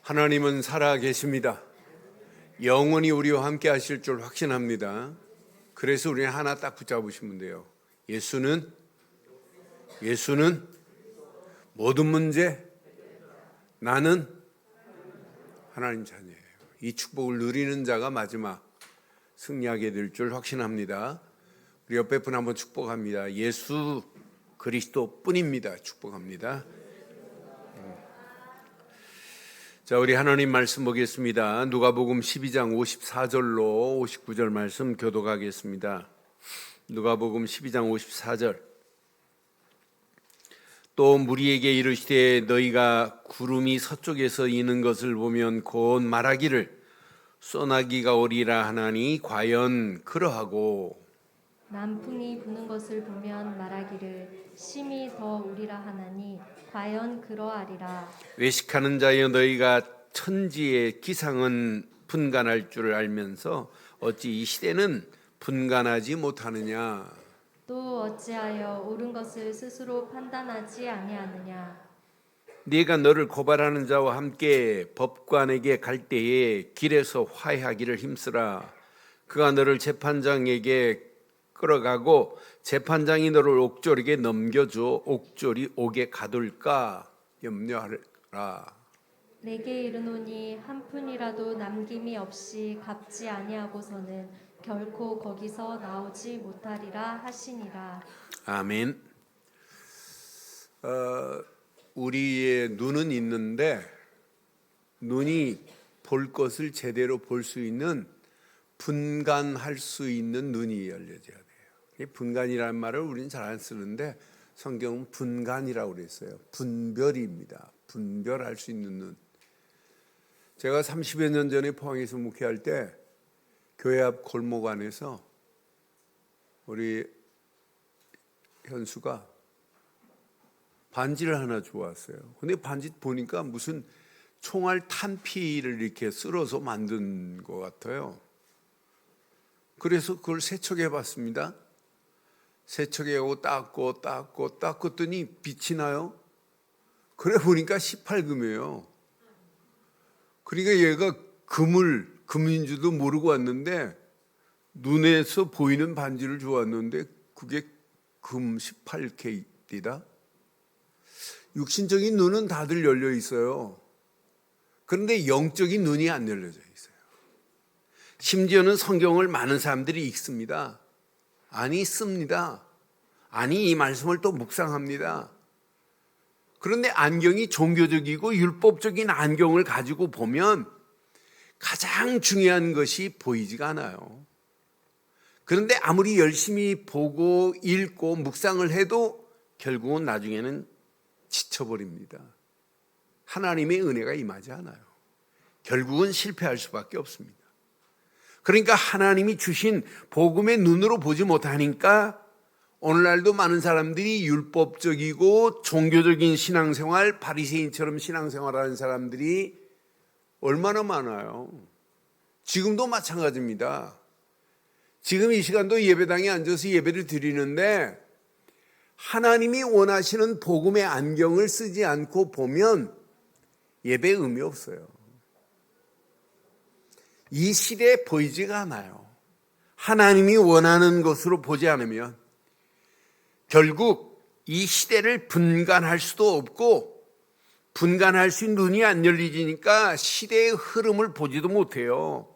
하나님은 살아 계십니다. 영원히 우리와 함께 하실 줄 확신합니다. 그래서 우리는 하나 딱 붙잡으시면 돼요. 예수는 모든 문제, 나는 하나님 자녀예요. 이 축복을 누리는 자가 마지막 승리하게 될 줄 확신합니다. 우리 옆에 분 한번 축복합니다. 예수 그리스도 뿐입니다. 축복합니다. 자, 우리 하나님 말씀 보겠습니다. 누가복음 12장 54절로 59절 말씀 교독하겠습니다. 누가복음 12장 54절. 또 무리에게 이르시되 너희가 구름이 서쪽에서 이는 것을 보면 곧 말하기를 소나기가 오리라 하나니 과연 그러하고 남풍이 부는 것을 보면 말하기를 심히 더 우리라 하나니 과연 그러하리라. 외식하는 자여 너희가 천지의 기상은 분간할 줄을 알면서 어찌 이 시대는 분간하지 못하느냐. 또 어찌하여 옳은 것을 스스로 판단하지 아니하느냐. 네가 너를 고발하는 자와 함께 법관에게 갈 때에 길에서 화해하기를 힘쓰라. 그가 너를 재판장에게 끌어가고 재판장이 너를 옥졸에게 넘겨줘 옥졸이 옥에 가둘까 염려하라. 내게 이르노니 한 푼이라도 남김이 없이 갚지 아니하고서는 결코 거기서 나오지 못하리라 하시니라. 아멘. 우리의 눈은 있는데 눈이 볼 것을 제대로 볼 수 있는 분간할 수 있는 눈이 열려져야 돼요. 이 분간이라는 말을 우리는 잘 안 쓰는데 성경은 분간이라고 그랬어요. 분별입니다. 분별할 수 있는 눈. 제가 30여 년 전에 포항에서 목회할 때 교회 앞 골목 안에서 우리 현수가 반지를 하나 주웠어요. 근데 반지 보니까 무슨 총알 탄피를 이렇게 쓸어서 만든 것 같아요. 그래서 그걸 세척해 봤습니다. 세척하고 닦았더니 빛이 나요. 그래 보니까 18금이에요. 그러니까 얘가 금인 줄도 모르고 왔는데 눈에서 보이는 반지를 주웠는데 그게 금 18K이다. 육신적인 눈은 다들 열려 있어요. 그런데 영적인 눈이 안 열려져 있어요. 심지어는 성경을 많은 사람들이 읽습니다. 아니 씁니다. 아니 이 말씀을 또 묵상합니다. 그런데 안경이 종교적이고 율법적인 안경을 가지고 보면 가장 중요한 것이 보이지가 않아요. 그런데 아무리 열심히 보고 읽고 묵상을 해도 결국은 나중에는 지쳐버립니다. 하나님의 은혜가 임하지 않아요. 결국은 실패할 수밖에 없습니다. 그러니까 하나님이 주신 복음의 눈으로 보지 못하니까 오늘날도 많은 사람들이 율법적이고 종교적인 신앙생활, 바리새인처럼 신앙생활하는 사람들이 얼마나 많아요. 지금도 마찬가지입니다. 지금 이 시간도 예배당에 앉아서 예배를 드리는데 하나님이 원하시는 복음의 안경을 쓰지 않고 보면 예배에 의미 없어요. 이 시대에 보이지가 않아요. 하나님이 원하는 것으로 보지 않으면 결국 이 시대를 분간할 수도 없고 분간할 수 있는 눈이 안 열리니까 시대의 흐름을 보지도 못해요.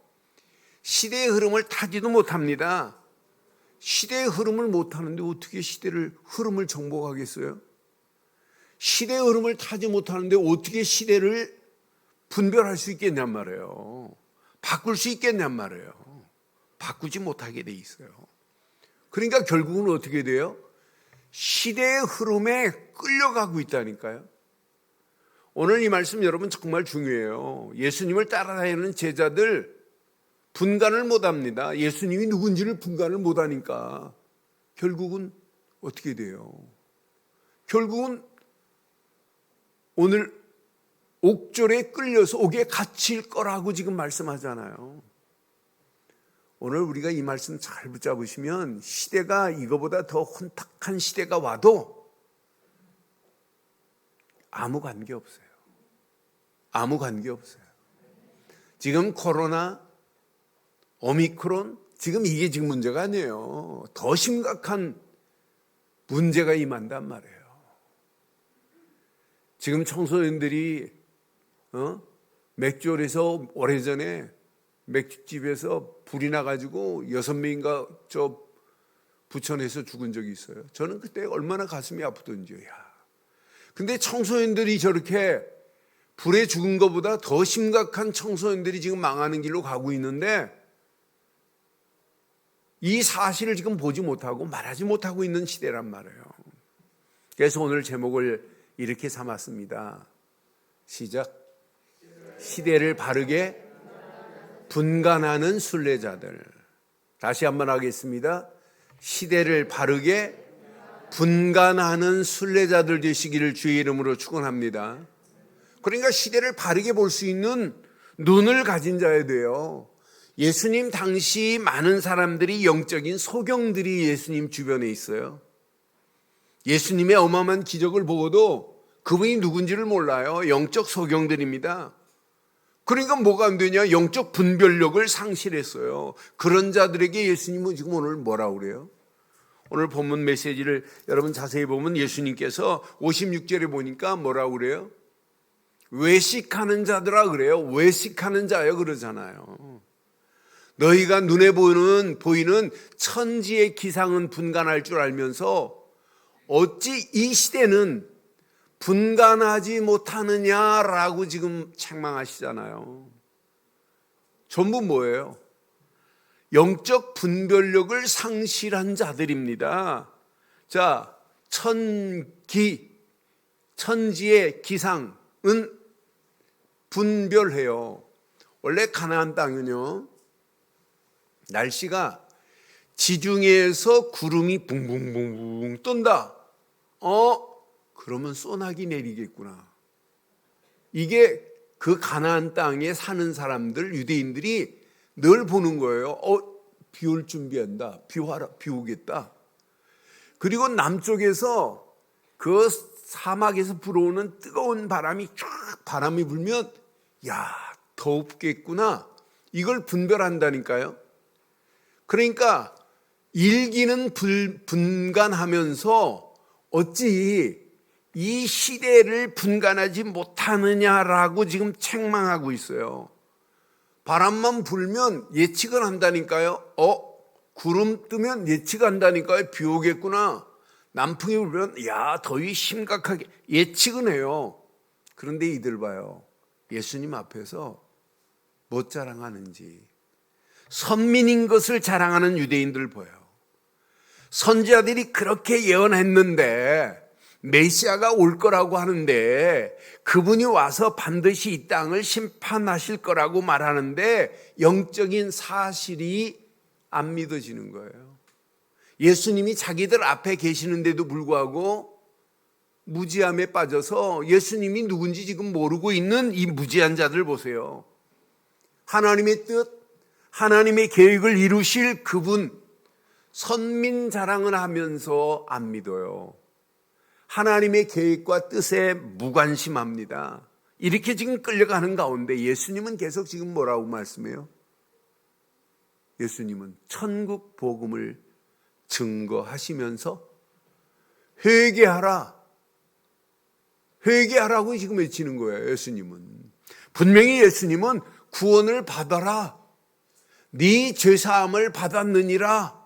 시대의 흐름을 타지도 못합니다. 시대의 흐름을 못하는데 어떻게 시대를 흐름을 정복하겠어요? 시대의 흐름을 타지 못하는데 어떻게 시대를 분별할 수 있겠냔 말이에요. 바꿀 수 있겠냔 말이에요. 바꾸지 못하게 돼 있어요. 그러니까 결국은 어떻게 돼요? 시대의 흐름에 끌려가고 있다니까요. 오늘 이 말씀 여러분 정말 중요해요. 예수님을 따라다니는 제자들 분간을 못합니다. 예수님이 누군지를 분간을 못하니까 결국은 어떻게 돼요? 결국은 오늘 옥졸에 끌려서 옥에 갇힐 거라고 지금 말씀하잖아요. 오늘 우리가 이 말씀 잘 붙잡으시면 시대가 이거보다 더 혼탁한 시대가 와도 아무 관계 없어요. 아무 관계 없어요. 지금 코로나, 오미크론, 지금 이게 지금 문제가 아니에요. 더 심각한 문제가 임한단 말이에요. 지금 청소년들이 맥주홀에서 오래전에 맥주집에서 불이 나가지고 6명인가 저 부천에서 죽은 적이 있어요. 저는 그때 얼마나 가슴이 아프던지요. 근데 청소년들이 저렇게 불에 죽은 것보다 더 심각한 청소년들이 지금 망하는 길로 가고 있는데 이 사실을 지금 보지 못하고 말하지 못하고 있는 시대란 말이에요. 그래서 오늘 제목을 이렇게 삼았습니다. 시작. 시대를 바르게 분간하는 순례자들. 다시 한번 하겠습니다. 시대를 바르게 분간하는 순례자들 되시기를 주의 이름으로 축원합니다. 그러니까 시대를 바르게 볼 수 있는 눈을 가진 자야 돼요. 예수님 당시 많은 사람들이 영적인 소경들이 예수님 주변에 있어요. 예수님의 어마어마한 기적을 보고도 그분이 누군지를 몰라요. 영적 소경들입니다. 그러니까 뭐가 안 되냐? 영적 분별력을 상실했어요. 그런 자들에게 예수님은 지금 오늘 뭐라고 그래요? 오늘 본문 메시지를 여러분 자세히 보면 예수님께서 56절에 보니까 뭐라고 그래요? 외식하는 자들아 그래요. 외식하는 자요 그러잖아요. 너희가 눈에 보이는 천지의 기상은 분간할 줄 알면서 어찌 이 시대는 분간하지 못하느냐라고 지금 책망하시잖아요. 전부 뭐예요? 영적 분별력을 상실한 자들입니다. 자, 천지의 기상은 분별해요. 원래 가나안 땅은요, 날씨가 지중해에서 구름이 붕붕붕붕 뜬다. 그러면 소나기 내리겠구나. 이게 그 가나안 땅에 사는 사람들, 유대인들이 늘 보는 거예요. 비 올 준비한다. 비 오겠다. 그리고 남쪽에서 그 사막에서 불어오는 뜨거운 바람이 불면 덥겠구나. 이걸 분별한다니까요. 그러니까 일기는 분간하면서 어찌 이 시대를 분간하지 못하느냐라고 지금 책망하고 있어요. 바람만 불면 예측을 한다니까요. 구름 뜨면 예측한다니까요. 비 오겠구나. 남풍이 불면 더위 심각하게 예측은 해요. 그런데 이들 봐요. 예수님 앞에서 못 자랑하는지. 선민인 것을 자랑하는 유대인들 보여요. 선지자들이 그렇게 예언했는데 메시아가 올 거라고 하는데 그분이 와서 반드시 이 땅을 심판하실 거라고 말하는데 영적인 사실이 안 믿어지는 거예요. 예수님이 자기들 앞에 계시는데도 불구하고 무지함에 빠져서 예수님이 누군지 지금 모르고 있는 이 무지한 자들 보세요. 하나님의 뜻, 하나님의 계획을 이루실 그분, 선민 자랑을 하면서 안 믿어요. 하나님의 계획과 뜻에 무관심합니다. 이렇게 지금 끌려가는 가운데 예수님은 계속 지금 뭐라고 말씀해요? 예수님은 천국 복음을 증거하시면서 회개하라고 지금 외치는 거예요. 예수님은 분명히 예수님은 구원을 받아라, 네 죄사함을 받았느니라,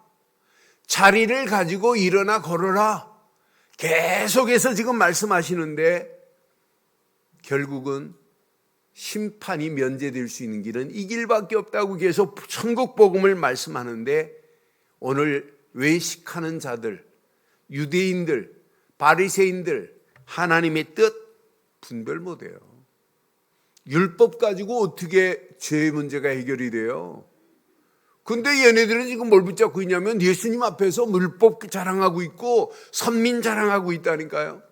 자리를 가지고 일어나 걸어라, 계속해서 지금 말씀하시는데 결국은 심판이 면제될 수 있는 길은 이 길밖에 없다고 계속 천국 복음을 말씀하는데 오늘 외식하는 자들, 유대인들, 바리새인들 하나님의 뜻 분별 못해요. 율법 가지고 어떻게 죄의 문제가 해결이 돼요? 근데 얘네들은 지금 뭘 붙잡고 있냐면 예수님 앞에서 율법 자랑하고 있고 선민 자랑하고 있다니까요.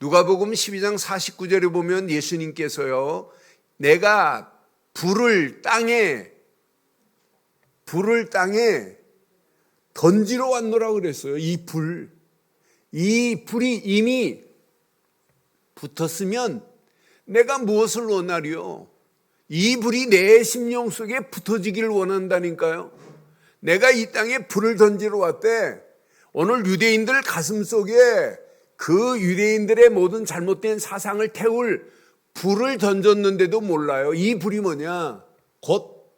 누가복음 12장 49절에 보면 예수님께서요, 내가 불을 땅에 던지러 왔노라 그랬어요. 이 불이 이미 붙었으면 내가 무엇을 원하리요? 이 불이 내 심령 속에 붙어지기를 원한다니까요. 내가 이 땅에 불을 던지러 왔대. 오늘 유대인들 가슴 속에 그 유대인들의 모든 잘못된 사상을 태울 불을 던졌는데도 몰라요. 이 불이 뭐냐? 곧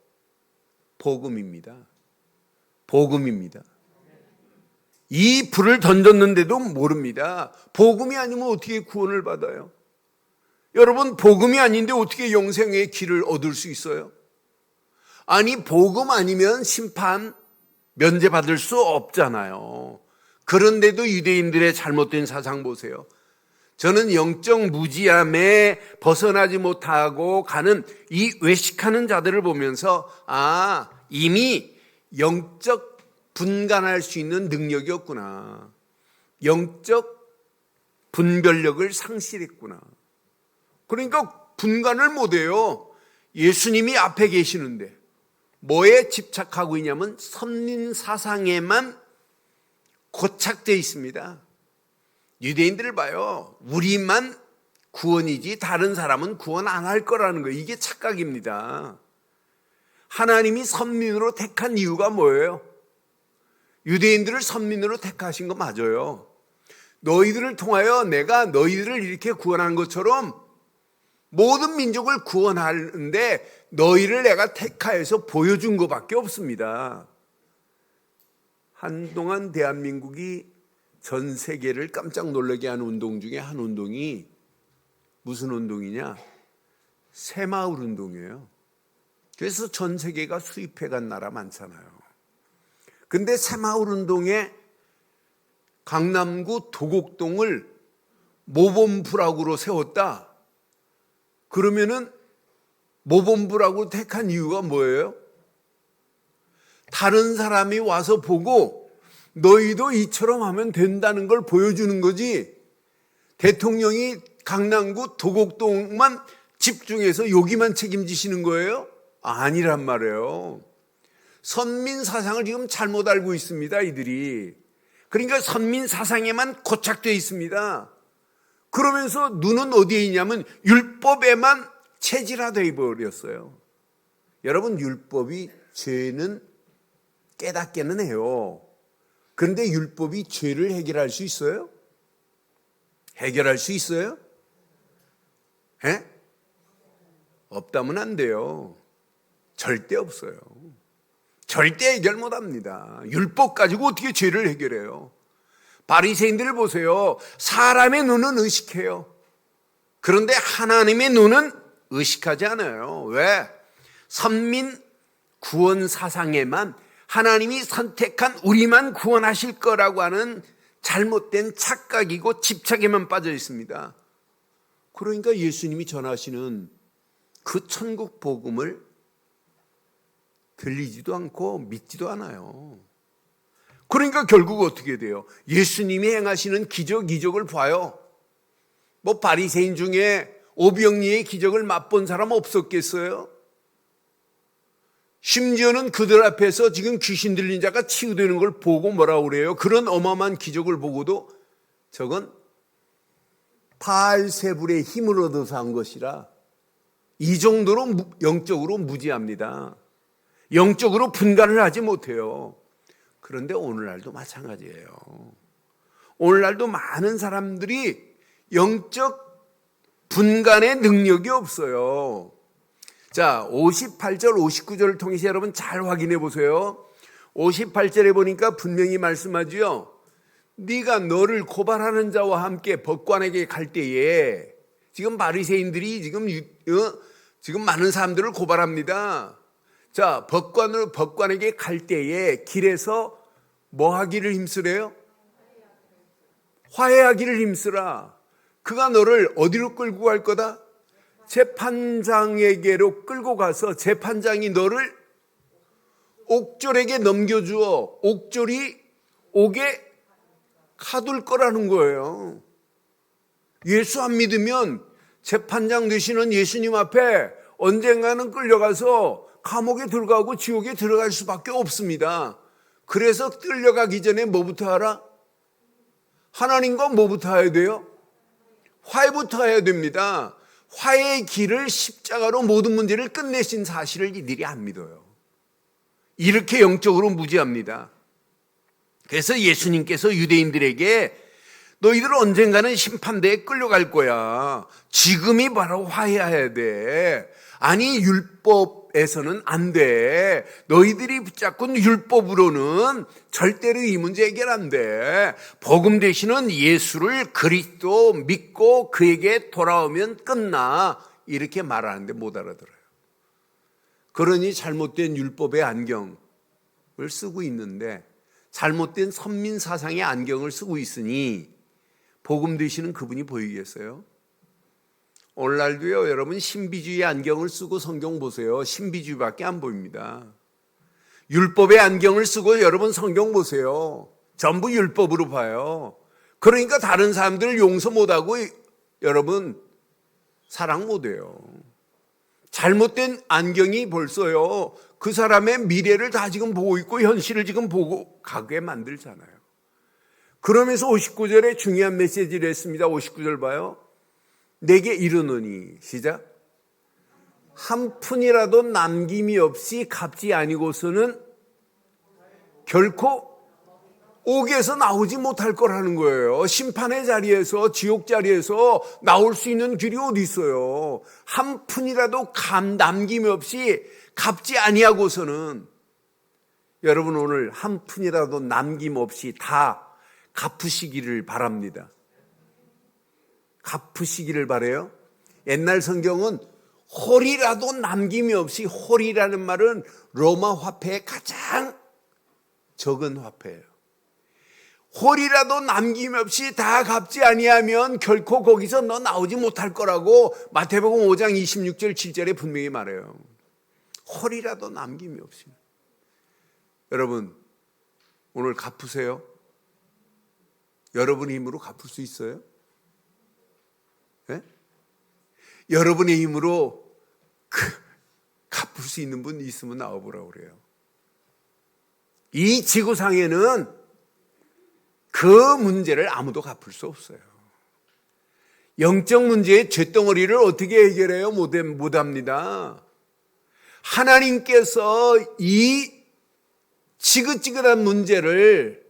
복음입니다. 복음입니다. 이 불을 던졌는데도 모릅니다. 복음이 아니면 어떻게 구원을 받아요? 여러분, 복음이 아닌데 어떻게 영생의 길을 얻을 수 있어요? 아니, 복음 아니면 심판 면제받을 수 없잖아요. 그런데도 유대인들의 잘못된 사상 보세요. 저는 영적 무지함에 벗어나지 못하고 가는 이 외식하는 자들을 보면서 이미 영적 분간할 수 있는 능력이 없구나. 영적 분별력을 상실했구나. 그러니까 분간을 못해요. 예수님이 앞에 계시는데 뭐에 집착하고 있냐면 선민 사상에만 고착되어 있습니다. 유대인들을 봐요. 우리만 구원이지 다른 사람은 구원 안 할 거라는 거예요. 이게 착각입니다. 하나님이 선민으로 택한 이유가 뭐예요? 유대인들을 선민으로 택하신 거 맞아요. 너희들을 통하여 내가 너희들을 이렇게 구원한 것처럼 모든 민족을 구원하는데 너희를 내가 택하여서 보여준 것밖에 없습니다. 한동안 대한민국이 전 세계를 깜짝 놀라게 한 운동 중에 한 운동이 무슨 운동이냐? 새마을 운동이에요. 그래서 전 세계가 수입해간 나라 많잖아요. 근데 새마을 운동에 강남구 도곡동을 모범부락으로 세웠다. 그러면은 모범부라고 택한 이유가 뭐예요? 다른 사람이 와서 보고 너희도 이처럼 하면 된다는 걸 보여주는 거지. 대통령이 강남구 도곡동만 집중해서 여기만 책임지시는 거예요? 아니란 말이에요. 선민 사상을 지금 잘못 알고 있습니다, 이들이. 그러니까 선민 사상에만 고착되어 있습니다. 그러면서 눈은 어디에 있냐면 율법에만 체질화되어 버렸어요. 여러분, 율법이 죄는 깨닫게는 해요. 그런데 율법이 죄를 해결할 수 있어요? 해결할 수 있어요? 없다면 안 돼요. 절대 없어요. 절대 해결 못합니다. 율법 가지고 어떻게 죄를 해결해요? 바리새인들을 보세요. 사람의 눈은 의식해요. 그런데 하나님의 눈은 의식하지 않아요. 왜? 선민 구원 사상에만 하나님이 선택한 우리만 구원하실 거라고 하는 잘못된 착각이고 집착에만 빠져 있습니다. 그러니까 예수님이 전하시는 그 천국 복음을 들리지도 않고 믿지도 않아요. 그러니까 결국 어떻게 돼요? 예수님이 행하시는 기적, 이적을 봐요. 뭐 바리새인 중에 오병이의 기적을 맛본 사람 없었겠어요? 심지어는 그들 앞에서 지금 귀신 들린 자가 치유되는 걸 보고 뭐라고 그래요? 그런 어마어마한 기적을 보고도 저건 바알세불의 힘을 얻어서 한 것이라 이 정도로 영적으로 무지합니다. 영적으로 분간을 하지 못해요. 그런데 오늘날도 마찬가지예요. 오늘날도 많은 사람들이 영적 분간의 능력이 없어요. 자, 58절, 59절을 통해서 여러분 잘 확인해 보세요. 58절에 보니까 분명히 말씀하지요. 네가 너를 고발하는 자와 함께 법관에게 갈 때에 지금 바리새인들이 지금 많은 사람들을 고발합니다. 자, 법관에게 갈 때에 길에서 뭐 하기를 힘쓰래요? 화해하기를 힘쓰라. 그가 너를 어디로 끌고 갈 거다? 재판장에게로 끌고 가서 재판장이 너를 옥졸에게 넘겨주어 옥졸이 옥에 가둘 거라는 거예요. 예수 안 믿으면 재판장 되시는 예수님 앞에 언젠가는 끌려가서 감옥에 들어가고 지옥에 들어갈 수밖에 없습니다. 그래서 끌려가기 전에 뭐부터 하라? 하나님과 뭐부터 해야 돼요? 화해부터 해야 됩니다. 화해의 길을 십자가로 모든 문제를 끝내신 사실을 이들이 안 믿어요. 이렇게 영적으로 무지합니다. 그래서 예수님께서 유대인들에게 너희들 언젠가는 심판대에 끌려갈 거야. 지금이 바로 화해해야 돼. 아니 율법에서는 안 돼. 너희들이 붙잡고 율법으로는 절대로 이 문제 해결 안 돼. 복음 되시는 예수를 그리스도 믿고 그에게 돌아오면 끝나. 이렇게 말하는데 못 알아들어요. 그러니 잘못된 율법의 안경을 쓰고 있는데, 잘못된 선민 사상의 안경을 쓰고 있으니 복음 되시는 그분이 보이겠어요? 오늘날도요, 여러분 신비주의 안경을 쓰고 성경 보세요. 신비주의밖에 안 보입니다. 율법의 안경을 쓰고 여러분 성경 보세요. 전부 율법으로 봐요. 그러니까 다른 사람들을 용서 못하고 여러분 사랑 못해요. 잘못된 안경이 벌써요, 그 사람의 미래를 다 지금 보고 있고 현실을 지금 보고 가게 만들잖아요. 그러면서 59절에 중요한 메시지를 했습니다. 59절 봐요. 내게 이르노니, 시작. 한 푼이라도 남김이 없이 갚지 아니고서는 결코 옥에서 나오지 못할 거라는 거예요. 심판의 자리에서, 지옥 자리에서 나올 수 있는 길이 어디 있어요. 한 푼이라도 남김이 없이 갚지 아니하고서는, 여러분 오늘 한 푼이라도 남김없이 다 갚으시기를 바랍니다. 갚으시기를 바라요. 옛날 성경은 홀이라도 남김이 없이, 홀이라는 말은 로마 화폐의 가장 적은 화폐예요. 홀이라도 남김없이 다 갚지 아니하면 결코 거기서 너 나오지 못할 거라고 마태복음 5장 26절 7절에 분명히 말해요. 홀이라도 남김이 없이. 여러분 오늘 갚으세요? 여러분의 힘으로 갚을 수 있어요? 네? 여러분의 힘으로 갚을 수 있는 분 있으면 나와보라고 그래요. 이 지구상에는 그 문제를 아무도 갚을 수 없어요. 영적 문제의 쇳덩어리를 어떻게 해결해요? 못합니다. 하나님께서 이 지긋지긋한 문제를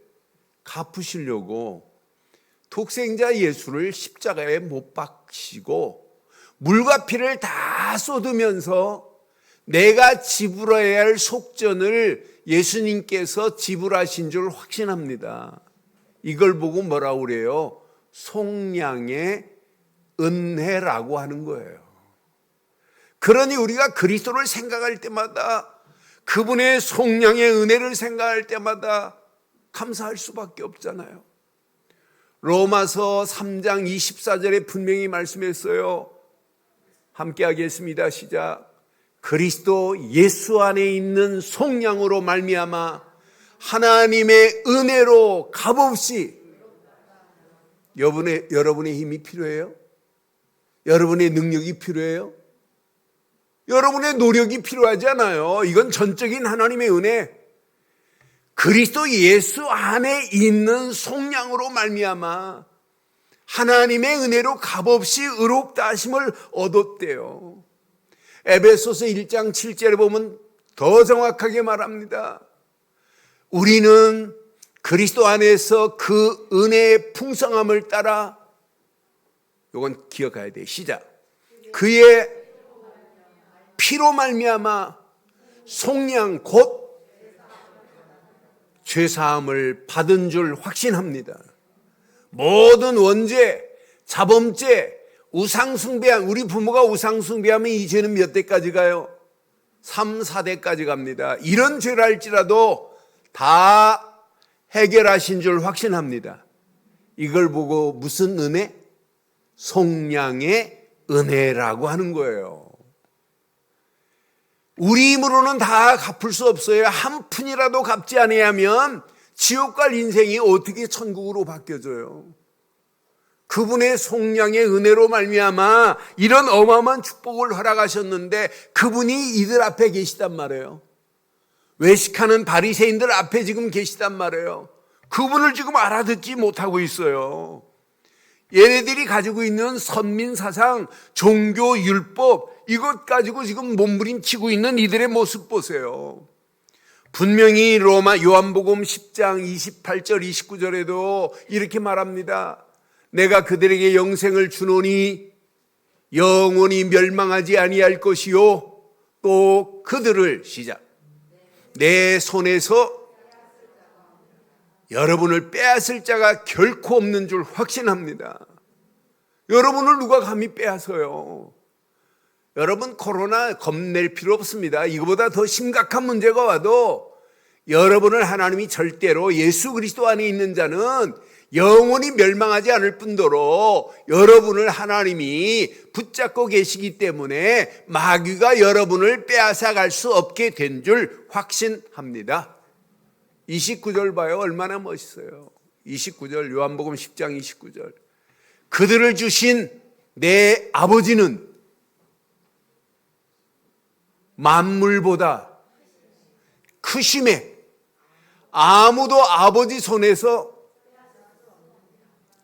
갚으시려고 독생자 예수를 십자가에 못 박히시고 물과 피를 다 쏟으면서 내가 지불해야 할 속전을 예수님께서 지불하신 줄 확신합니다. 이걸 보고 뭐라고 그래요? 속량의 은혜라고 하는 거예요. 그러니 우리가 그리스도를 생각할 때마다, 그분의 속량의 은혜를 생각할 때마다 감사할 수밖에 없잖아요. 로마서 3장 24절에 분명히 말씀했어요. 함께 하겠습니다. 시작. 그리스도 예수 안에 있는 속량으로 말미암아 하나님의 은혜로 값없이. 여러분의 힘이 필요해요? 여러분의 능력이 필요해요? 여러분의 노력이 필요하지 않아요. 이건 전적인 하나님의 은혜. 그리스도 예수 안에 있는 속량으로 말미암아 하나님의 은혜로 값없이 의롭다 하심을 얻었대요. 에베소서 1장 7절에 보면 더 정확하게 말합니다. 우리는 그리스도 안에서 그 은혜의 풍성함을 따라, 이건 기억해야 돼. 시작. 그의 피로 말미암아 속량 곧 죄사함을 받은 줄 확신합니다. 모든 원죄, 자범죄, 우상숭배한, 우리 부모가 우상숭배하면 이 죄는 몇 대까지 가요? 3, 4대까지 갑니다. 이런 죄를 할지라도 다 해결하신 줄 확신합니다. 이걸 보고 무슨 은혜? 속량의 은혜라고 하는 거예요. 우리 힘으로는 다 갚을 수 없어요. 한 푼이라도 갚지 아니하면 지옥 갈 인생이 어떻게 천국으로 바뀌어져요? 그분의 속량의 은혜로 말미암아 이런 어마어마한 축복을 허락하셨는데 그분이 이들 앞에 계시단 말이에요. 외식하는 바리새인들 앞에 지금 계시단 말이에요. 그분을 지금 알아듣지 못하고 있어요. 얘네들이 가지고 있는 선민사상, 종교, 율법, 이것 가지고 지금 몸부림치고 있는 이들의 모습 보세요. 분명히 로마 요한복음 10장 28절 29절에도 이렇게 말합니다. 내가 그들에게 영생을 주노니 영원히 멸망하지 아니할 것이요 또 그들을 시작 내 손에서 여러분을 빼앗을 자가 결코 없는 줄 확신합니다. 여러분을 누가 감히 빼앗아요? 여러분 코로나 겁낼 필요 없습니다. 이거보다 더 심각한 문제가 와도 여러분을 하나님이 절대로 예수 그리스도 안에 있는 자는 영원히 멸망하지 않을 뿐더러 여러분을 하나님이 붙잡고 계시기 때문에 마귀가 여러분을 빼앗아갈 수 없게 된 줄 확신합니다. 29절 봐요. 얼마나 멋있어요. 29절 요한복음 10장 29절 그들을 주신 내 아버지는 만물보다 크심에 아무도 아버지 손에서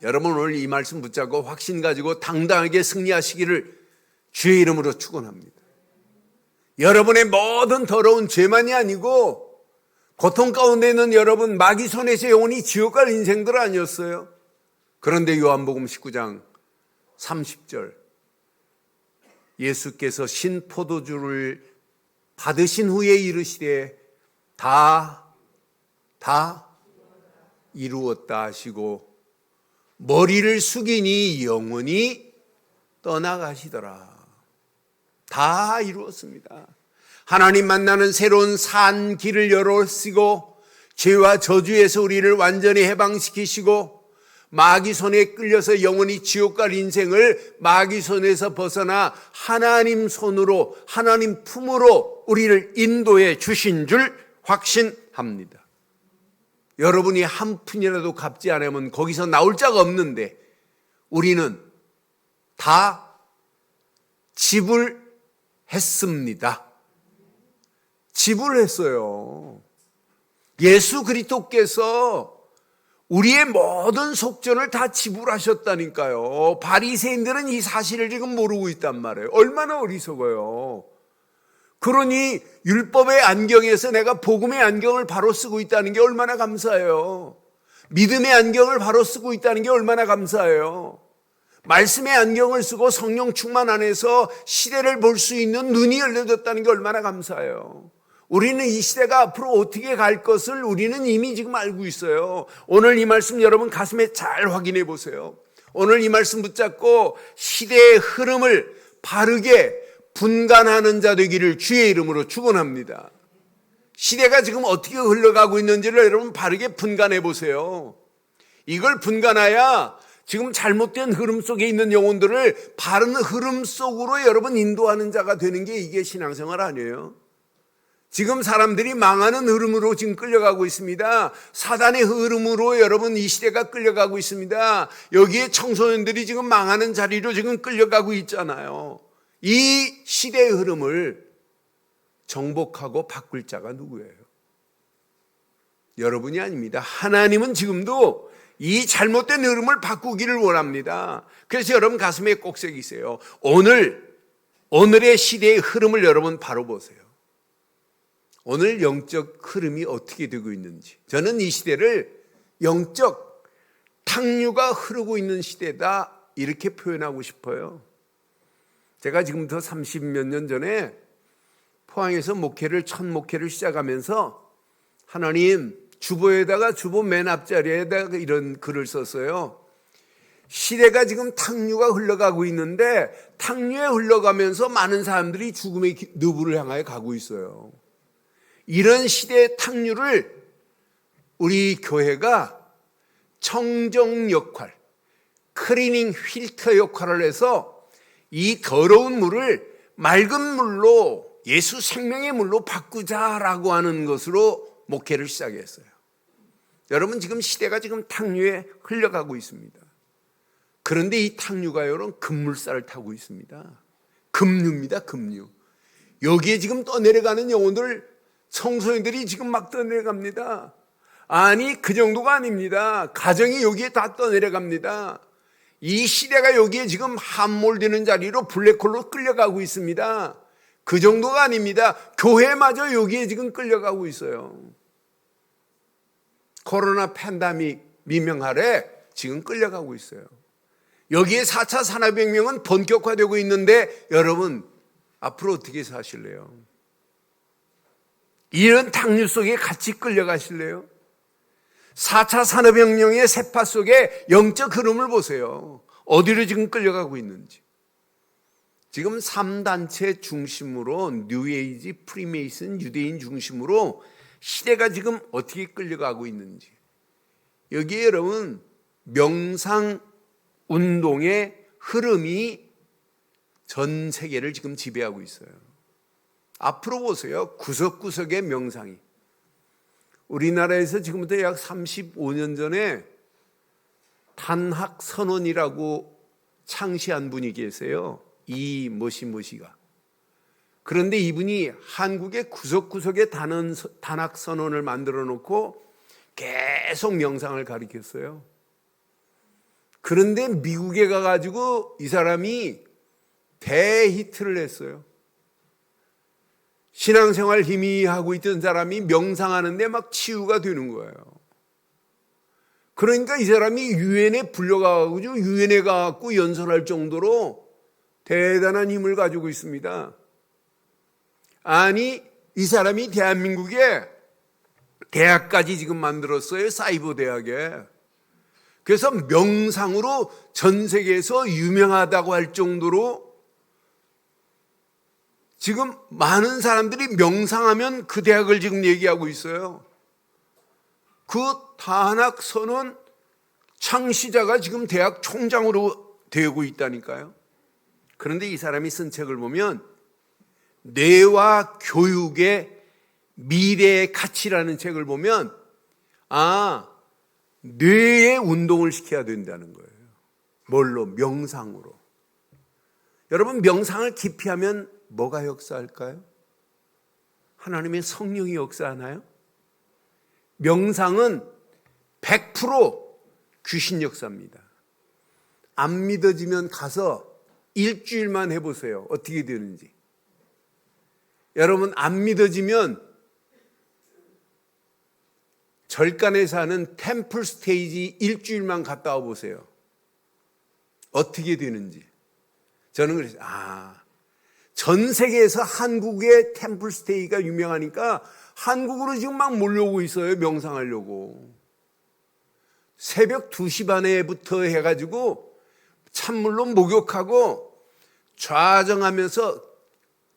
여러분 오늘 이 말씀 붙잡고 확신 가지고 당당하게 승리하시기를 주의 이름으로 축원합니다. 여러분의 모든 더러운 죄만이 아니고 고통 가운데 있는 여러분 마귀 손에서 영원히 지옥 갈 인생들 아니었어요? 그런데 요한복음 19장 30절 예수께서 신포도주를 받으신 후에 이르시되 다 이루었다 하시고 머리를 숙이니 영원히 떠나가시더라. 다 이루었습니다. 하나님 만나는 새로운 산 길을 열어쓰고 죄와 저주에서 우리를 완전히 해방시키시고 마귀 손에 끌려서 영원히 지옥 갈 인생을 마귀 손에서 벗어나 하나님 손으로 하나님 품으로 우리를 인도해 주신 줄 확신합니다. 여러분이 한 푼이라도 갚지 않으면 거기서 나올 자가 없는데 우리는 다 지불했습니다. 지불했어요. 예수 그리스도께서 우리의 모든 속전을 다 지불하셨다니까요. 바리새인들은 이 사실을 지금 모르고 있단 말이에요. 얼마나 어리석어요. 그러니 율법의 안경에서 내가 복음의 안경을 바로 쓰고 있다는 게 얼마나 감사해요. 믿음의 안경을 바로 쓰고 있다는 게 얼마나 감사해요. 말씀의 안경을 쓰고 성령 충만 안에서 시대를 볼 수 있는 눈이 열려졌다는 게 얼마나 감사해요. 우리는 이 시대가 앞으로 어떻게 갈 것을 우리는 이미 지금 알고 있어요. 오늘 이 말씀 여러분 가슴에 잘 확인해 보세요. 오늘 이 말씀 붙잡고 시대의 흐름을 바르게 분간하는 자 되기를 주의 이름으로 축원합니다. 시대가 지금 어떻게 흘러가고 있는지를 여러분 바르게 분간해 보세요. 이걸 분간해야 지금 잘못된 흐름 속에 있는 영혼들을 바른 흐름 속으로 여러분 인도하는 자가 되는 게 이게 신앙생활 아니에요. 지금 사람들이 망하는 흐름으로 지금 끌려가고 있습니다. 사단의 흐름으로 여러분 이 시대가 끌려가고 있습니다. 여기에 청소년들이 지금 망하는 자리로 지금 끌려가고 있잖아요. 이 시대의 흐름을 정복하고 바꿀 자가 누구예요? 여러분이 아닙니다. 하나님은 지금도 이 잘못된 흐름을 바꾸기를 원합니다. 그래서 여러분 가슴에 꼭 새기세요. 오늘의 시대의 흐름을 여러분 바로 보세요. 오늘 영적 흐름이 어떻게 되고 있는지. 저는 이 시대를 영적 탕류가 흐르고 있는 시대다 이렇게 표현하고 싶어요. 제가 지금부터 30몇 년 전에 포항에서 첫 목회를 시작하면서 하나님 주보에다가 주보 맨 앞자리에다가 이런 글을 썼어요. 시대가 지금 탕류가 흘러가고 있는데 탕류에 흘러가면서 많은 사람들이 죽음의 누부를 향하여 가고 있어요. 이런 시대의 탕류를 우리 교회가 청정 역할, 클리닝 필터 역할을 해서 이 더러운 물을 맑은 물로 예수 생명의 물로 바꾸자라고 하는 것으로 목회를 시작했어요. 여러분 지금 시대가 지금 탕류에 흘러가고 있습니다. 그런데 이 탕류가 여러분 급물살을 타고 있습니다. 급류입니다. 급류. 여기에 지금 떠내려가는 영혼들 청소년들이 지금 막 떠내려갑니다. 아니 그 정도가 아닙니다. 가정이 여기에 다 떠내려갑니다. 이 시대가 여기에 지금 함몰되는 자리로 블랙홀로 끌려가고 있습니다. 그 정도가 아닙니다. 교회마저 여기에 지금 끌려가고 있어요. 코로나 팬데믹 미명 아래 지금 끌려가고 있어요. 여기에 4차 산업혁명은 본격화되고 있는데 여러분 앞으로 어떻게 사실래요? 이런 당류 속에 같이 끌려가실래요? 4차 산업혁명의 세파 속에 영적 흐름을 보세요. 어디로 지금 끌려가고 있는지. 지금 3단체 중심으로 뉴에이지, 프리메이슨, 유대인 중심으로 시대가 지금 어떻게 끌려가고 있는지. 여기에 여러분 명상 운동의 흐름이 전 세계를 지금 지배하고 있어요. 앞으로 보세요. 구석구석의 명상이. 우리나라에서 지금부터 약 35년 전에 단학선언이라고 창시한 분이 계세요. 이 뭐시가. 그런데 이분이 한국의 구석구석에 단학선언을 만들어 놓고 계속 명상을 가르쳤어요. 그런데 미국에 가가지고 이 사람이 대히트를 했어요. 신앙생활 희미하고 있던 사람이 명상하는데 막 치유가 되는 거예요. 그러니까 이 사람이 유엔에 불려가가지고 유엔에 가갖고 연설할 정도로 대단한 힘을 가지고 있습니다. 아니 이 사람이 대한민국에 대학까지 지금 만들었어요. 사이버 대학에. 그래서 명상으로 전 세계에서 유명하다고 할 정도로 지금 많은 사람들이 명상하면 그 대학을 지금 얘기하고 있어요. 그 단학선언 창시자가 지금 대학 총장으로 되고 있다니까요. 그런데 이 사람이 쓴 책을 보면 뇌와 교육의 미래의 가치라는 책을 보면 뇌에 운동을 시켜야 된다는 거예요. 뭘로? 명상으로. 여러분 명상을 깊이 하면 뭐가 역사할까요? 하나님의 성령이 역사하나요? 명상은 100% 귀신 역사입니다. 안 믿어지면 가서 일주일만 해보세요. 어떻게 되는지. 여러분 안 믿어지면 절간에서 하는 템플 스테이지 일주일만 갔다 와보세요. 어떻게 되는지. 저는 그래서 전 세계에서 한국의 템플 스테이가 유명하니까 한국으로 지금 막 몰려오고 있어요. 명상하려고. 새벽 2시 반에부터 해가지고 찬물로 목욕하고 좌정하면서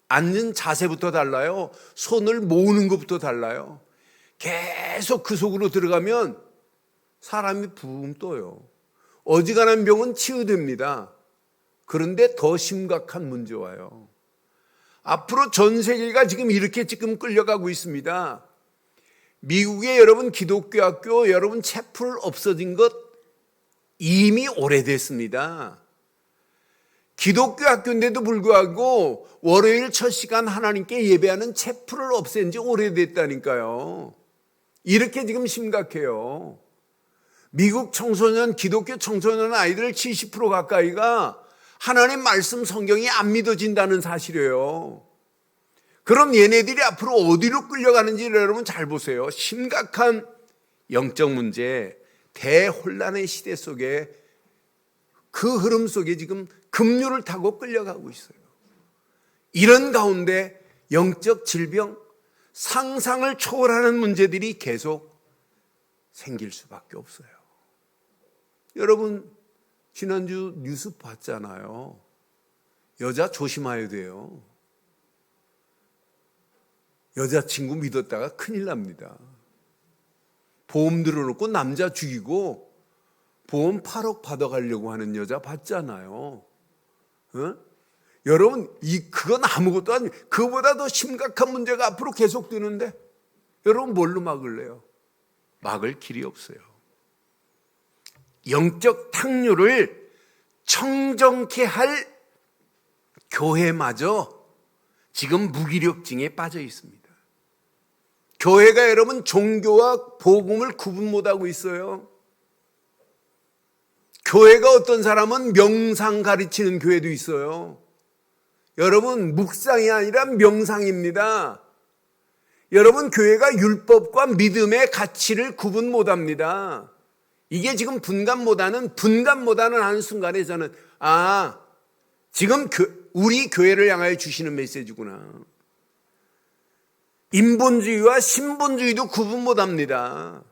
앉는 자세부터 달라요. 손을 모으는 것부터 달라요. 계속 그 속으로 들어가면 사람이 붕 떠요. 어지간한 병은 치유됩니다. 그런데 더 심각한 문제 와요. 앞으로 전 세계가 이렇게 끌려가고 있습니다. 미국의 여러분 기독교 학교 여러분 채플 없어진 것 이미 오래됐습니다. 기독교 학교인데도 불구하고 월요일 첫 시간 하나님께 예배하는 채플을 없앤 지 오래됐다니까요. 이렇게 지금 심각해요. 미국 청소년, 기독교 청소년 아이들 70% 가까이가 하나님 말씀 성경이 안 믿어진다는 사실이에요. 그럼 얘네들이 앞으로 어디로 끌려가는지 여러분 잘 보세요. 심각한 영적 문제, 대혼란의 시대 속에 그 흐름 속에 지금 급류를 타고 끌려가고 있어요. 이런 가운데 영적 질병, 상상을 초월하는 문제들이 계속 생길 수밖에 없어요. 여러분 지난주 뉴스 봤잖아요. 여자 조심해야 돼요. 여자친구 믿었다가 큰일 납니다. 보험 들어놓고 남자 죽이고 보험 8억 받아가려고 하는 여자 봤잖아요. 여러분 그건 아무것도 아니에요. 그보다 더 심각한 문제가 앞으로 계속되는데 여러분 뭘로 막을래요? 막을 길이 없어요. 영적 탕류를 청정케 할 교회마저 지금 무기력증에 빠져 있습니다. 교회가 여러분 종교와 복음을 구분 못하고 있어요. 교회가 어떤 사람은 명상 가르치는 교회도 있어요. 여러분, 묵상이 아니라 명상입니다. 여러분, 교회가 율법과 믿음의 가치를 구분 못합니다. 이게 지금 분간보다는 하는 순간에 저는 지금 우리 교회를 향하여 주시는 메시지구나. 인본주의와 신본주의도 구분 못합니다.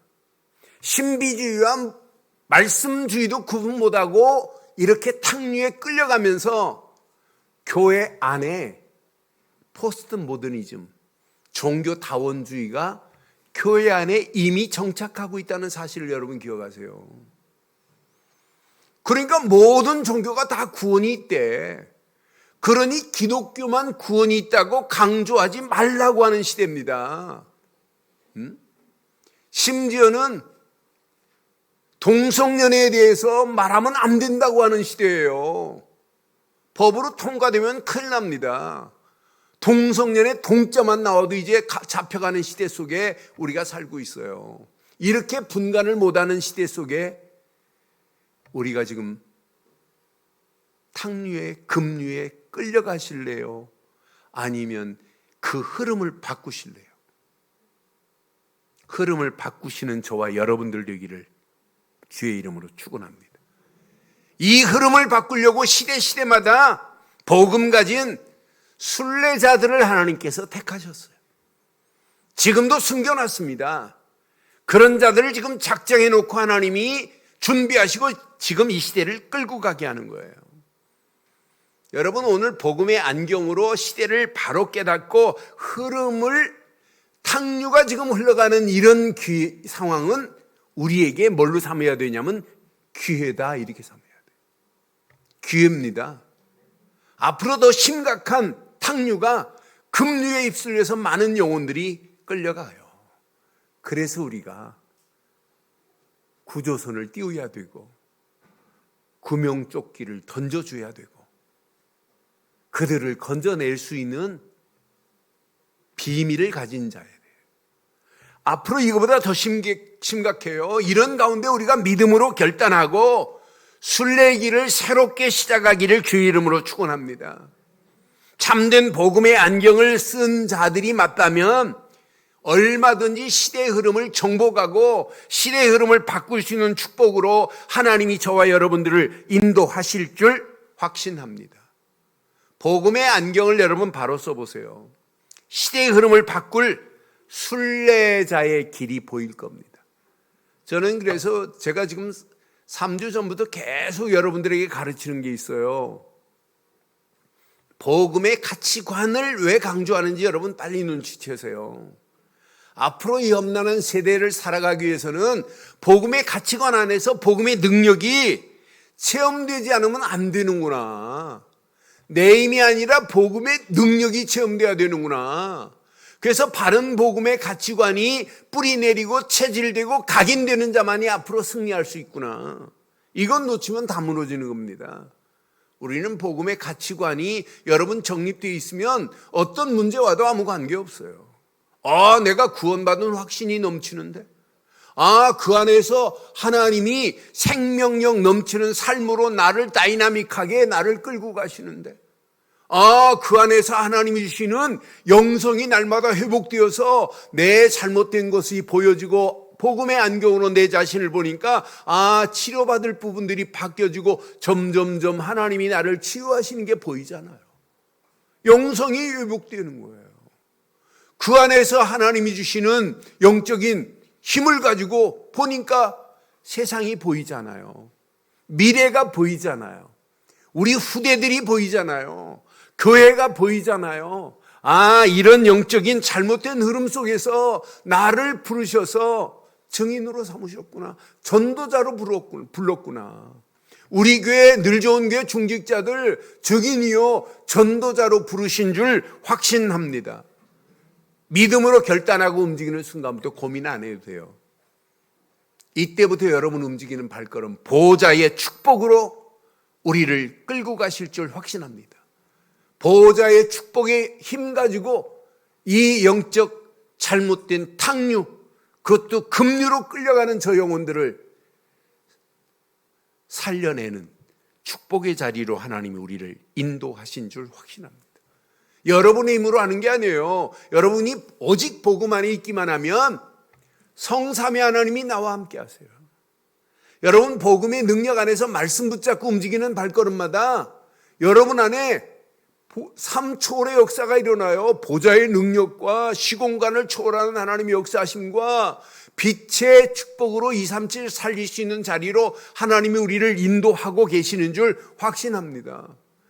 신비주의와 말씀주의도 구분 못하고 이렇게 탕류에 끌려가면서 교회 안에 포스트 모더니즘, 종교다원주의가 교회 안에 이미 정착하고 있다는 사실을 여러분 기억하세요. 그러니까 모든 종교가 다 구원이 있대. 그러니 기독교만 구원이 있다고 강조하지 말라고 하는 시대입니다. 심지어는 동성연애에 대해서 말하면 안 된다고 하는 시대예요. 법으로 통과되면 큰일 납니다. 동성연애 동자만 나와도 이제 잡혀가는 시대 속에 우리가 살고 있어요. 이렇게 분간을 못하는 시대 속에 우리가 지금 탕류에 급류에 끌려가실래요? 아니면 그 흐름을 바꾸실래요? 흐름을 바꾸시는 저와 여러분들 되기를 주의 이름으로 축원합니다. 이 흐름을 바꾸려고 시대마다 복음 가진 순례자들을 하나님께서 택하셨어요. 지금도 숨겨놨습니다. 그런 자들을 지금 작정해 놓고 하나님이 준비하시고 지금 이 시대를 끌고 가게 하는 거예요. 여러분, 오늘 복음의 안경으로 시대를 바로 깨닫고 흐름을 탕류가 지금 흘러가는 이런 상황은 우리에게 뭘로 삼아야 되냐면 기회다, 이렇게 삼아야 돼요. 기회입니다. 앞으로 더 심각한 탕류가 급류에 휩쓸려서 많은 영혼들이 끌려가요. 그래서 우리가 구조선을 띄워야 되고 구명조끼를 던져줘야 되고 그들을 건져낼 수 있는 비밀을 가진 자예요. 앞으로 이거보다 더 심각해요. 이런 가운데 우리가 믿음으로 결단하고 순례길을 새롭게 시작하기를 주의 이름으로 축원합니다. 참된 복음의 안경을 쓴 자들이 맞다면 얼마든지 시대의 흐름을 정복하고 시대의 흐름을 바꿀 수 있는 축복으로 하나님이 저와 여러분들을 인도하실 줄 확신합니다. 복음의 안경을 여러분 바로 써보세요. 시대의 흐름을 바꿀 순례자의 길이 보일 겁니다. 저는 그래서 제가 지금 3주 전부터 계속 여러분들에게 가르치는 게 있어요. 복음의 가치관을 왜 강조하는지 여러분 빨리 눈치채세요. 앞으로 이 험난한 세대를 살아가기 위해서는 복음의 가치관 안에서 복음의 능력이 체험되지 않으면 안 되는구나. 내 힘이 아니라 복음의 능력이 체험돼야 되는구나. 그래서 바른 복음의 가치관이 뿌리 내리고 체질되고 각인되는 자만이 앞으로 승리할 수 있구나. 이건 놓치면 다 무너지는 겁니다. 우리는 복음의 가치관이 여러분 정립되어 있으면 어떤 문제 와도 아무 관계없어요. 내가 구원받은 확신이 넘치는데, 그 안에서 하나님이 생명력 넘치는 삶으로 나를 다이나믹하게 나를 끌고 가시는데, 그 안에서 하나님이 주시는 영성이 날마다 회복되어서 내 잘못된 것이 보여지고 복음의 안경으로 내 자신을 보니까 치료받을 부분들이 바뀌어지고 점점점 하나님이 나를 치유하시는 게 보이잖아요. 영성이 회복되는 거예요. 그 안에서 하나님이 주시는 영적인 힘을 가지고 보니까 세상이 보이잖아요. 미래가 보이잖아요. 우리 후대들이 보이잖아요. 교회가 보이잖아요. 이런 영적인 잘못된 흐름 속에서 나를 부르셔서 증인으로 삼으셨구나. 전도자로 불렀구나. 우리 교회 늘 좋은 교회 중직자들 증인이요 전도자로 부르신 줄 확신합니다. 믿음으로 결단하고 움직이는 순간부터 고민 안 해도 돼요. 이때부터 여러분 움직이는 발걸음 보호자의 축복으로 우리를 끌고 가실 줄 확신합니다. 보호자의 축복의 힘 가지고 이 영적 잘못된 탕류, 그것도 급류로 끌려가는 저 영혼들을 살려내는 축복의 자리로 하나님이 우리를 인도하신 줄 확신합니다. 여러분의 힘으로 하는 게 아니에요. 여러분이 오직 복음 안에 있기만 하면 성삼위 하나님이 나와 함께 하세요. 여러분 복음의 능력 안에서 말씀 붙잡고 움직이는 발걸음마다 여러분 안에 삶 초월의 역사가 일어나요. 보좌의 능력과 시공간을 초월하는 하나님의 역사하심과 빛의 축복으로 237 살릴 수 있는 자리로 하나님이 우리를 인도하고 계시는 줄 확신합니다.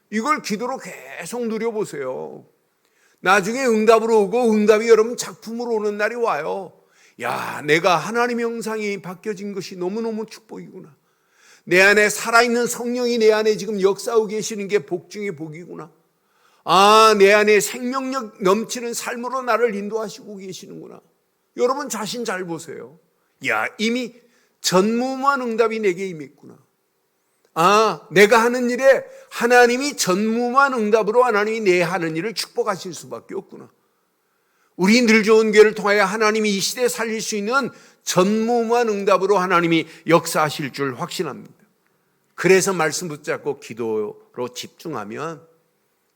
이걸 기도로 계속 누려보세요. 나중에 응답으로 오고 응답이 여러분 작품으로 오는 날이 와요. 야, 내가 하나님의 형상이 바뀌어진 것이 너무너무 축복이구나. 내 안에 살아있는 성령이 내 안에 지금 역사하고 계시는 게 복 중에 복이구나. 아, 내 안에 생명력 넘치는 삶으로 나를 인도하시고 계시는구나. 여러분 자신 잘 보세요. 야, 이미 전무후무한 응답이 내게 임했구나. 아, 내가 하는 일에 하나님이 전무후무한 응답으로 하나님이 내 하는 일을 축복하실 수밖에 없구나. 우리 늘 좋은 교회를 통하여 하나님이 이 시대에 살릴 수 있는 전무후무한 응답으로 하나님이 역사하실 줄 확신합니다. 그래서 말씀 붙잡고 기도로 집중하면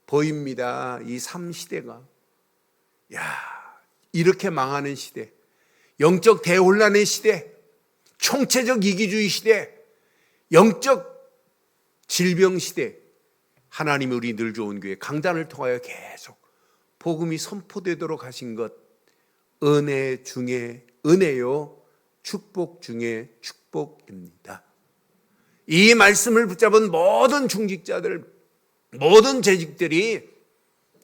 보입니다. 이 삶 시대가. 야, 이렇게 망하는 시대, 영적 대혼란의 시대, 총체적 이기주의 시대, 영적 질병 시대, 하나님이 우리 늘 좋은 교회 강단을 통하여 계속 복음이 선포되도록 하신 것, 은혜 중에 은혜요, 축복 중에 축복입니다. 이 말씀을 붙잡은 모든 중직자들, 모든 재직들이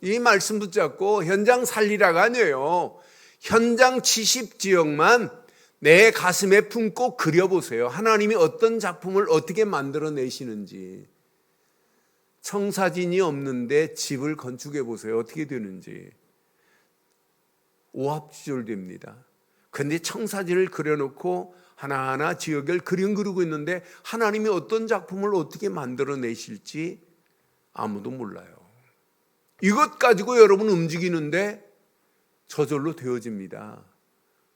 이 말씀 붙잡고 현장 살리라가 아니에요. 현장 70지역만 내 가슴에 품고 그려보세요. 하나님이 어떤 작품을 어떻게 만들어내시는지. 청사진이 없는데 집을 건축해 보세요. 어떻게 되는지. 오합지졸됩니다. 그런데 청사진을 그려놓고 하나하나 지역을 그림 그리고 있는데 하나님이 어떤 작품을 어떻게 만들어내실지 아무도 몰라요. 이것 가지고 여러분 움직이는데 저절로 되어집니다.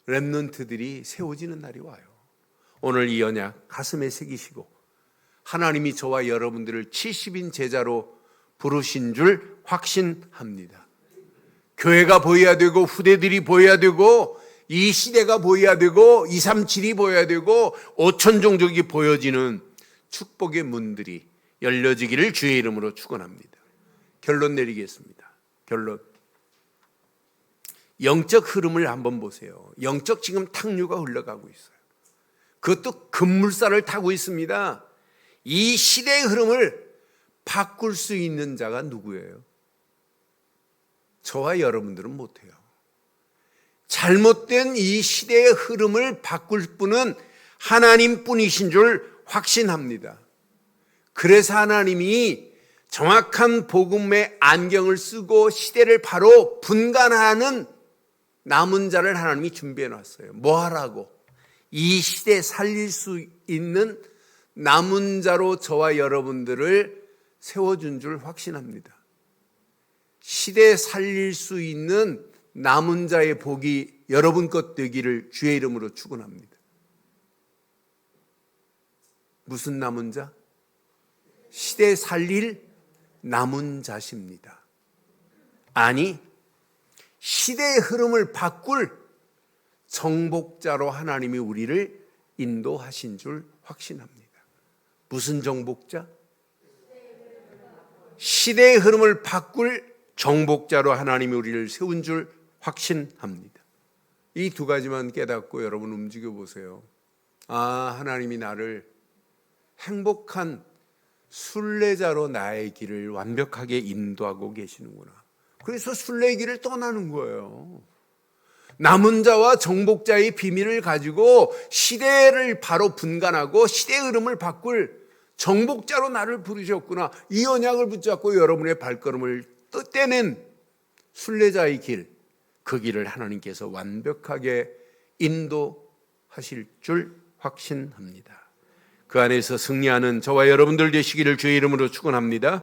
렘넌트들이 세워지는 날이 와요. 오늘 이 언약 가슴에 새기시고 하나님이 저와 여러분들을 70인 제자로 부르신 줄 확신합니다. 교회가 보여야 되고 후대들이 보여야 되고 이 시대가 보여야 되고 237이 보여야 되고 5천 종족이 보여지는 축복의 문들이 열려지기를 주의 이름으로 축원합니다. 결론 내리겠습니다. 결론. 영적 흐름을 한번 보세요. 영적 지금 탁류가 흘러가고 있어요. 그것도 급물살을 타고 있습니다. 이 시대의 흐름을 바꿀 수 있는 자가 누구예요? 저와 여러분들은 못해요. 잘못된 이 시대의 흐름을 바꿀 분은 하나님뿐이신 줄 확신합니다. 그래서 하나님이 정확한 복음의 안경을 쓰고 시대를 바로 분간하는 남은 자를 하나님이 준비해 놨어요. 뭐 하라고? 이 시대에 살릴 수 있는 남은 자로 저와 여러분들을 세워준 줄 확신합니다. 시대에 살릴 수 있는 남은 자의 복이 여러분 것 되기를 주의 이름으로 축원합니다. 무슨 남은 자? 시대에 살릴 남은 자십니다. 아니, 시대의 흐름을 바꿀 정복자로 하나님이 우리를 인도하신 줄 확신합니다. 무슨 정복자? 시대의 흐름을 바꿀 정복자로 하나님이 우리를 세운 줄 확신합니다. 이 두 가지만 깨닫고 여러분 움직여 보세요. 아, 하나님이 나를 행복한 순례자로 나의 길을 완벽하게 인도하고 계시는구나. 그래서 순례의 길을 떠나는 거예요. 남은 자와 정복자의 비밀을 가지고 시대를 바로 분간하고 시대의 흐름을 바꿀 정복자로 나를 부르셨구나. 이 언약을 붙잡고 여러분의 발걸음을 떼낸 순례자의 길, 그 길을 하나님께서 완벽하게 인도하실 줄 확신합니다. 그 안에서 승리하는 저와 여러분들 되시기를 주의 이름으로 축원합니다.